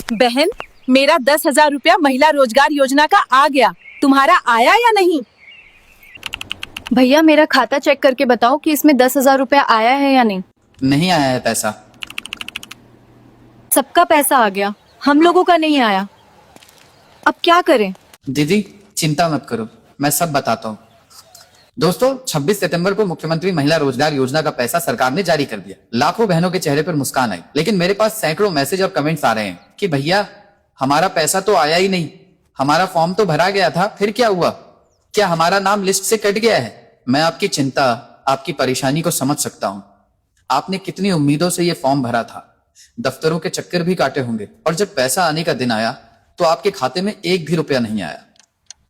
बहन, मेरा 10,000 रुपया महिला रोजगार योजना का आ गया। तुम्हारा आया या नहीं? भैया मेरा खाता चेक करके बताओ कि इसमें 10,000 रुपया आया है या नहीं। नहीं आया है पैसा। सबका पैसा आ गया, हम लोगों का नहीं आया। अब क्या करें? दीदी चिंता मत करो, मैं सब बताता हूँ। दोस्तों 26 सितंबर को मुख्यमंत्री महिला रोजगार योजना का पैसा सरकार ने जारी कर दिया। लाखों बहनों के चेहरे पर मुस्कान आई, लेकिन मेरे पास सैकड़ों मैसेज और कमेंट्स आ रहे हैं कि भैया हमारा पैसा तो आया ही नहीं, हमारा फॉर्म तो भरा गया था, फिर क्या हुआ? क्या हमारा नाम लिस्ट से कट गया है? मैं आपकी चिंता, आपकी परेशानी को समझ सकता हूँ। आपने कितनी उम्मीदों से ये फॉर्म भरा था, दफ्तरों के चक्कर भी काटे होंगे, और जब पैसा आने का दिन आया तो आपके खाते में एक भी रुपया नहीं आया।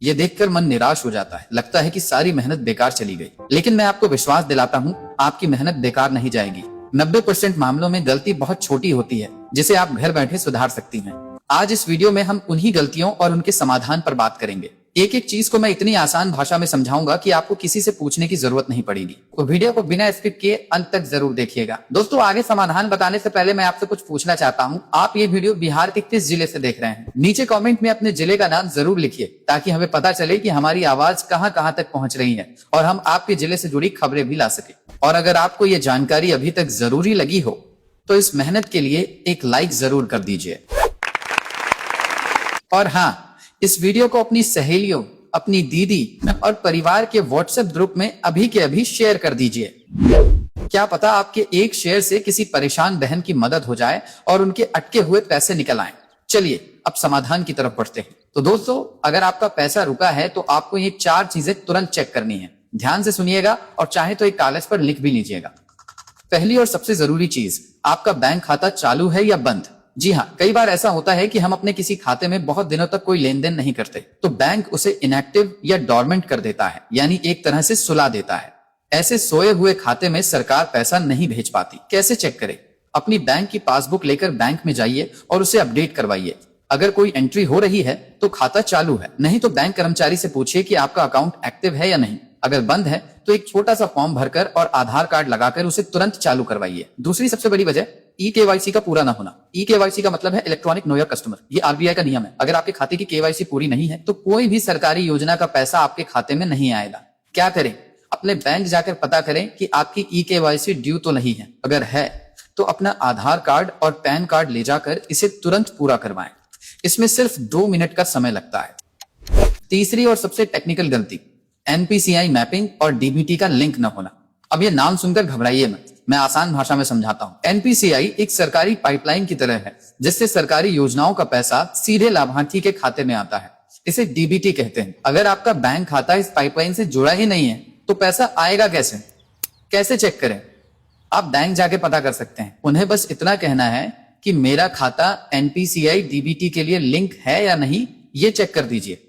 ये देखकर मन निराश हो जाता है, लगता है कि सारी मेहनत बेकार चली गई। लेकिन मैं आपको विश्वास दिलाता हूँ, आपकी मेहनत बेकार नहीं जाएगी। 90% मामलों में गलती बहुत छोटी होती है, जिसे आप घर बैठे सुधार सकती हैं। आज इस वीडियो में हम उन्हीं गलतियों और उनके समाधान पर बात करेंगे। एक एक चीज को मैं इतनी आसान भाषा में समझाऊंगा कि आपको किसी से पूछने की जरूरत नहीं पड़ेगी। तो वीडियो को बिना स्किप किए अंत तक जरूर देखिएगा। दोस्तों आगे समाधान बताने से पहले मैं आपसे कुछ पूछना चाहता हूं। आप ये वीडियो बिहार के किस जिले से देख रहे हैं? नीचे कमेंट में अपने जिले का नाम जरूर लिखिए, ताकि हमें पता चले कि हमारी आवाज कहां कहां तक पहुंच रही है और हम आपके जिले से जुड़ी खबरें भी ला सके। और अगर आपको ये जानकारी अभी तक जरूरी लगी हो तो इस मेहनत के लिए एक लाइक जरूर कर दीजिए। और हाँ, इस वीडियो को अपनी सहेलियों, अपनी दीदी और परिवार के व्हाट्सएप ग्रुप में अभी के अभी शेयर कर दीजिए। क्या पता आपके एक शेयर से किसी परेशान बहन की मदद हो जाए और उनके अटके हुए पैसे निकल आए। चलिए अब समाधान की तरफ बढ़ते हैं। तो दोस्तों, अगर आपका पैसा रुका है तो आपको ये 4 चीजें तुरंत चेक करनी है। ध्यान से सुनिएगा और चाहे तो एक कागज पर लिख भी लीजिएगा। पहली और सबसे जरूरी चीज, आपका बैंक खाता चालू है या बंद। जी हाँ, कई बार ऐसा होता है कि हम अपने किसी खाते में बहुत दिनों तक कोई लेन देन नहीं करते, तो बैंक उसे इनएक्टिव या डोरमेंट कर देता है, यानी एक तरह से सुला देता है। ऐसे सोए हुए खाते में सरकार पैसा नहीं भेज पाती। कैसे चेक करें? अपनी बैंक की पासबुक लेकर बैंक में जाइए और उसे अपडेट करवाइए। अगर कोई एंट्री हो रही है तो खाता चालू है, नहीं तो बैंक कर्मचारी से पूछिए कि आपका अकाउंट एक्टिव है या नहीं। अगर बंद है तो एक छोटा सा फॉर्म भरकर और आधार कार्ड लगाकर उसे तुरंत चालू करवाइए। दूसरी सबसे बड़ी वजह, ई-केवाईसी का पूरा ना होना। ई-केवाईसी का मतलब है इलेक्ट्रॉनिक नो योर कस्टमर। ये आरबीआई का नियम है। अगर आपके खाते की केवाईसी पूरी नहीं है तो कोई भी सरकारी योजना का पैसा आपके खाते में नहीं आएगा। क्या करें? अपने बैंक जाकर पता करें कि आपकी ई-केवाईसी ड्यू तो नहीं है। अगर है तो अपना आधार कार्ड और पैन कार्ड ले जाकर इसे तुरंत पूरा करवाएं। इसमें सिर्फ 2 मिनट का समय लगता है। तीसरी और सबसे टेक्निकल गलती, एनपीसीआई मैपिंग और डीबीटी का लिंक न होना। अब ये नाम सुनकर घबराइए मत, मैं आसान भाषा में समझाता हूँ। एनपीसीआई एक सरकारी पाइपलाइन की तरह है, जिससे सरकारी योजनाओं का पैसा सीधे लाभार्थी के खाते में आता है। इसे डीबीटी कहते हैं। अगर आपका बैंक खाता इस पाइपलाइन से जुड़ा ही नहीं है तो पैसा आएगा कैसे? कैसे चेक करें? आप बैंक जाके पता कर सकते हैं। उन्हें बस इतना कहना है कि मेरा खाता एनपीसीआई डीबीटी के लिए लिंक है या नहीं, ये चेक कर दीजिए।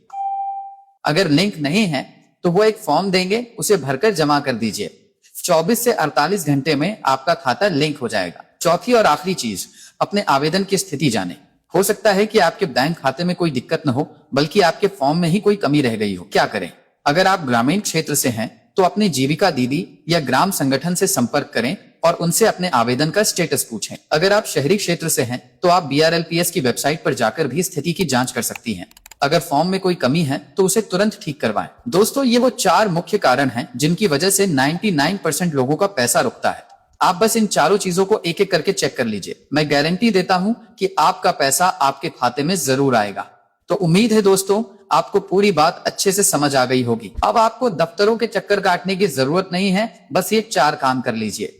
अगर लिंक नहीं है तो वो एक फॉर्म देंगे, उसे भरकर जमा कर दीजिए। 24 से 48 घंटे में आपका खाता लिंक हो जाएगा। चौथी और आखिरी चीज, अपने आवेदन की स्थिति जाने। हो सकता है कि आपके बैंक खाते में कोई दिक्कत न हो, बल्कि आपके फॉर्म में ही कोई कमी रह गई हो। क्या करें? अगर आप ग्रामीण क्षेत्र से हैं तो अपने जीविका दीदी या ग्राम संगठन से संपर्क करें और उनसे अपने आवेदन का स्टेटस पूछें। अगर आप शहरी क्षेत्र से हैं तो आप BRLPS की वेबसाइट पर जाकर भी स्थिति की जांच कर सकती हैं। अगर फॉर्म में कोई कमी है तो उसे तुरंत ठीक करवाएं। दोस्तों, ये वो 4 मुख्य कारण हैं जिनकी वजह से 99% लोगों का पैसा रुकता है। आप बस इन चारों चीजों को एक एक करके चेक कर लीजिए। मैं गारंटी देता हूं कि आपका पैसा आपके खाते में जरूर आएगा। तो उम्मीद है दोस्तों, आपको पूरी बात अच्छे से समझ आ गई होगी। अब आपको दफ्तरों के चक्कर काटने की जरूरत नहीं है, बस ये 4 काम कर लीजिए।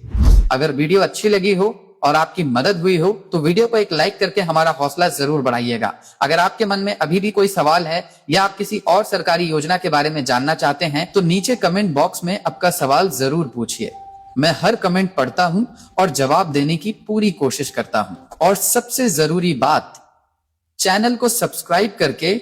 अगर वीडियो अच्छी लगी हो और आपकी मदद हुई हो तो वीडियो को एक लाइक करके हमारा हौसला जरूर बढ़ाइएगा। अगर आपके मन में अभी भी कोई सवाल है या आप किसी और सरकारी योजना के बारे में जानना चाहते हैं तो नीचे कमेंट बॉक्स में आपका सवाल जरूर पूछिए। मैं हर कमेंट पढ़ता हूं और जवाब देने की पूरी कोशिश करता हूं। और सबसे जरूरी बात, चैनल को सब्सक्राइब करके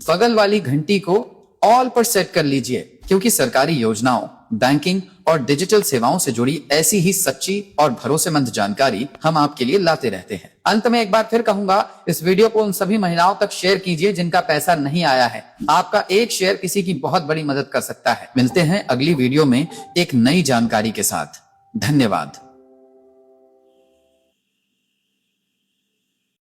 बगल वाली घंटी को ऑल पर सेट कर लीजिए, क्योंकि सरकारी योजनाओं, बैंकिंग और डिजिटल सेवाओं से जुड़ी ऐसी ही सच्ची और भरोसेमंद जानकारी हम आपके लिए लाते रहते हैं। अंत में एक बार फिर कहूंगा, इस वीडियो को उन सभी महिलाओं तक शेयर कीजिए जिनका पैसा नहीं आया है। आपका एक शेयर किसी की बहुत बड़ी मदद कर सकता है। मिलते हैं अगली वीडियो में एक नई जानकारी के साथ। धन्यवाद।